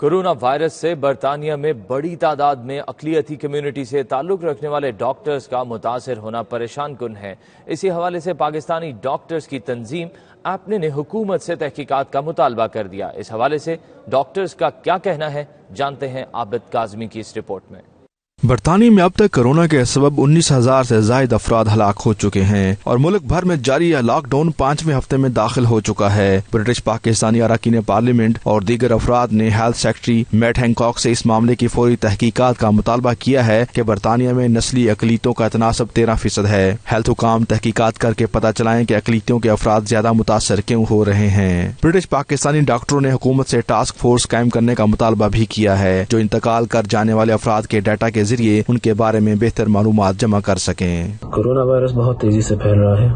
Corona virus سے برطانیہ میں بڑی تعداد میں اقلیتی کمیونٹی سے تعلق رکھنے والے ڈاکٹرز کا متاثر ہونا پریشان کن ہے۔ اسی حوالے سے پاکستانی ڈاکٹرز کی تنظیم ایپنے نے حکومت سے تحقیقات کا مطالبہ کر دیا۔ اس حوالے سے ڈاکٹرز کا کیا کہنا ہے، جانتے ہیں عابد کاظمی کی اس رپورٹ میں۔ برطانیہ میں اب تک کورونا کے سبب 19,000 سے زائد افراد ہلاک ہو چکے ہیں اور ملک بھر میں جاری لاک ڈاؤن 5ویں ہفتے میں داخل ہو چکا ہے۔ برٹش پاکستانی اراکین پارلیمنٹ اور دیگر افراد نے ہیلتھ سیکرٹری میٹ ہینکاک سے اس معاملے کی فوری تحقیقات کا مطالبہ کیا ہے کہ برطانیہ میں نسلی اقلیتوں کا تناسب 13% ہے۔ ہیلتھ حکام تحقیقات کر کے پتہ چلائیں کہ اقلیتوں کے افراد زیادہ متاثر کیوں ہو رہے ہیں۔ برٹش پاکستانی ڈاکٹروں نے حکومت سے ٹاسک فورس قائم کرنے کا مطالبہ بھی کیا ہے جو انتقال کر جانے والے افراد کے ڈیٹا کے ذریعے ان کے بارے میں بہتر معلومات جمع کر سکیں۔ کورونا وائرس بہت تیزی سے پھیل رہا ہے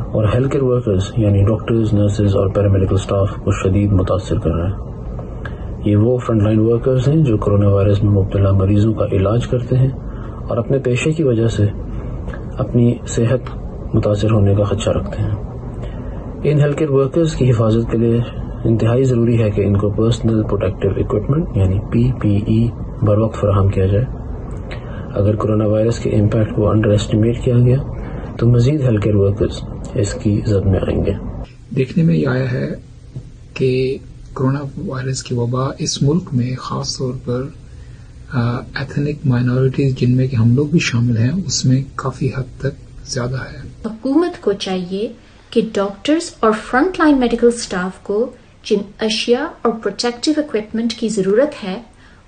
اور ہیلتھ کیئر ورکرز یعنی ڈاکٹرز، نرسز اور پیرامیڈیکل سٹاف کو شدید متاثر کر رہا ہے۔ یہ وہ فرنٹ لائن ورکرز ہیں جو کورونا وائرس میں مبتلا مریضوں کا علاج کرتے ہیں اور اپنے پیشے کی وجہ سے اپنی صحت متاثر ہونے کا خدشہ رکھتے ہیں۔ ان ہیلتھ کیئر ورکرز کی حفاظت کے لیے انتہائی ضروری ہے کہ ان کو پرسنل پروٹیکٹیو اکوپمنٹ یعنی PPE بر وقت فراہم کیا جائے۔ اگر کورونا وائرس کے امپیکٹ کو انڈر ایسٹیمیٹ کیا گیا تو مزید ہیلتھ کیئر ورکرز اس کی زد میں آئیں گے۔ دیکھنے میں یہ آیا ہے کہ کورونا وائرس کی وبا اس ملک میں خاص طور پر ایتھنک مائنورٹیز جن میں کہ ہم لوگ بھی شامل ہیں اس میں کافی حد تک زیادہ ہے۔ حکومت کو چاہیے کہ ڈاکٹرز اور فرنٹ لائن میڈیکل سٹاف کو جن اشیاء اور پروٹیکٹیو اکوپمنٹ کی ضرورت ہے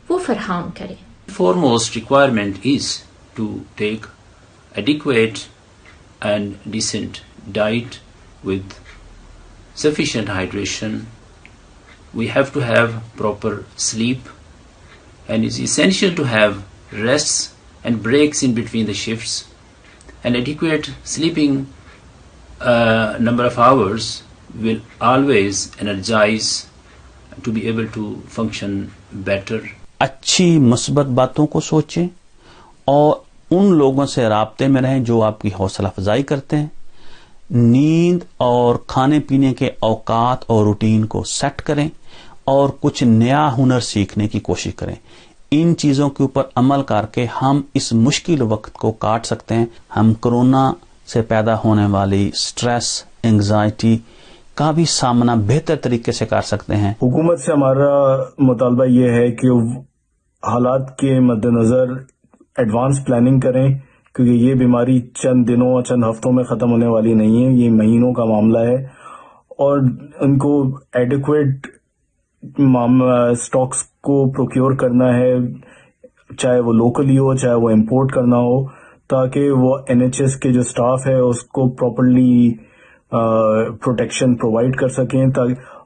وہ فراہم کرے۔ Foremost requirement is to take adequate and decent diet with sufficient hydration. We have to have proper sleep and it's essential to have rests and breaks in between the shifts. An adequate sleeping number of hours will always energize to be able to function better. اچھی مثبت باتوں کو سوچیں اور ان لوگوں سے رابطے میں رہیں جو آپ کی حوصلہ افزائی کرتے ہیں۔ نیند اور کھانے پینے کے اوقات اور روٹین کو سیٹ کریں اور کچھ نیا ہنر سیکھنے کی کوشش کریں۔ ان چیزوں کے اوپر عمل کر کے ہم اس مشکل وقت کو کاٹ سکتے ہیں۔ ہم کورونا سے پیدا ہونے والی سٹریس، انگزائٹی کا بھی سامنا بہتر طریقے سے کر سکتے ہیں۔ حکومت سے ہمارا مطالبہ یہ ہے کہ حالات کے مد نظر ایڈوانس پلاننگ کریں کیونکہ یہ بیماری چند دنوں چند ہفتوں میں ختم ہونے والی نہیں ہے، یہ مہینوں کا معاملہ ہے اور ان کو ایڈیکویٹ سٹاکس کو پروکیور کرنا ہے، چاہے وہ لوکلی ہو چاہے وہ امپورٹ کرنا ہو، تاکہ وہ NHS کے جو سٹاف ہے اس کو پراپرلی پروٹیکشن پرووائڈ کر سکیں۔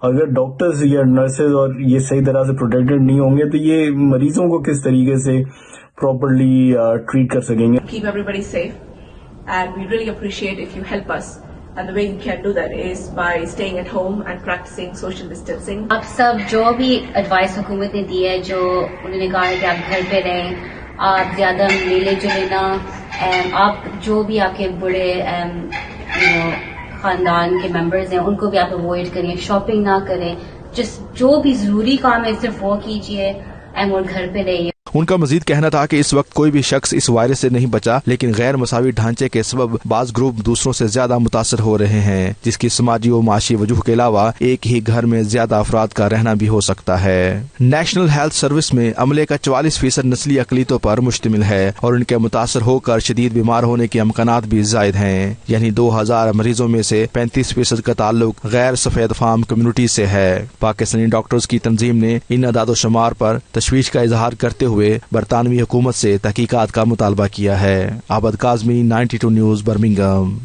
اگر ڈاکٹرز یا نرسز اور یہ صحیح طرح سے پروٹیکٹڈ نہیں ہوں گے تو یہ مریضوں کو کس طریقے سے پراپرلی ٹریٹ کر سکیں گے۔ Keep everybody safe and we really appreciate if you help us and the way you can do that is by staying at home and practicing social distancing. اب سب جو بھی ایڈوائس حکومت نے دی ہے، جو انہوں نے کہا ہے کہ آپ گھر پہ رہیں، آپ زیادہ ملے جلے نہ، آپ جو بھی آپ کے بڑے خاندان کے ممبرز ہیں ان کو بھی آپ اوائڈ کریں، شاپنگ نہ کریں، جو بھی ضروری کام ہے صرف وہ کیجیے اور گھر پہ رہیے۔ ان کا مزید کہنا تھا کہ اس وقت کوئی بھی شخص اس وائرس سے نہیں بچا، لیکن غیر مساوی ڈھانچے کے سبب بعض گروپ دوسروں سے زیادہ متاثر ہو رہے ہیں، جس کی سماجی و معاشی وجوہ کے علاوہ ایک ہی گھر میں زیادہ افراد کا رہنا بھی ہو سکتا ہے۔ نیشنل ہیلتھ سروس میں عملے کا 44% نسلی اقلیتوں پر مشتمل ہے اور ان کے متاثر ہو کر شدید بیمار ہونے کے امکانات بھی زائد ہیں، یعنی 2000 مریضوں میں سے 35% کا تعلق غیر سفید فام کمیونٹی سے ہے۔ پاکستانی ڈاکٹرز کی تنظیم نے ان اعداد و شمار پر تشویش کا اظہار کرتے ہوئے برطانوی حکومت سے تحقیقات کا مطالبہ کیا ہے۔ عابد کاظمی، 92 نیوز، برمنگھم۔